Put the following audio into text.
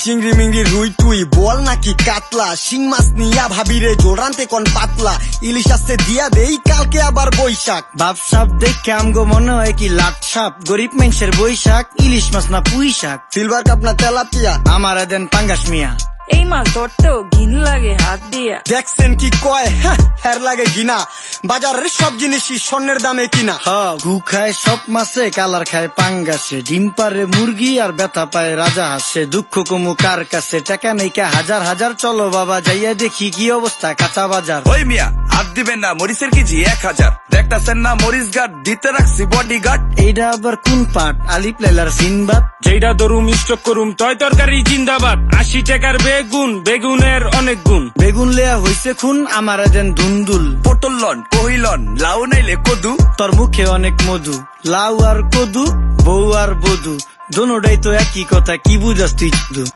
চিংড়ি মিংড়ি রুই টুই বল নাকি কাতলা, শিং মাছ নিয়া ভাবিরে জোড়ান্তে কোন পাতলা, ইলিশ আসতে দিয়া দেই কালকে আবার বৈশাখ। বাপ সাপ দেখে আমগো মনে হয় কি লাট সাপ, গরিব মানুষের বৈশাখ, ইলিশ মাছ না পুঁই শাক। সিলভার কাপ না তেলাপিয়া, আমার দেন পাঙ্গাস মিয়া। এই মাছ ধরতেও ঘিন লাগে হাত দিয়া। দেখছেন কি কয়, হ্যার লাগে ঘিনা, বাজারের সব জিনিসই স্বর্ণের দামে কিনা। ঘু খায় সব মাছে, কালার খায় পাঙ্গাসে, ডিম পারে মুরগি আর ব্যথা পায় রাজা হাসে। দুঃখ কমু কার কাছে, টাকা নেই কা হাজার হাজার, চলো বাবা যাইয়া দেখি কি অবস্থা কাঁচা বাজার। ওই মিয়া হাত দিবেন না, মরিচের কেজি 1000, দেখতাছেন না মরিচ গার্ড দিতে রাখছি বডি গার্ড। এইটা আবার কোন পাট, আলিপ লাইলার সিনবাদ? যেটা ধরুম স্টক করুম তয় তরকারি জিন্দাবাদ। 80 টাকার বেগুন, বেগুনের অনেক গুণ। বেগুন লেয়া হইছে খুন, আমার দেন ধুন্দুল। পটল লন কহিলন, লাউ নাইলে কদু। তোর মুখে অনেক মধু, লাউ আর কদু, বউ আর বধু, দোনোটাই তো একই কথা, কি বুঝাস তুই?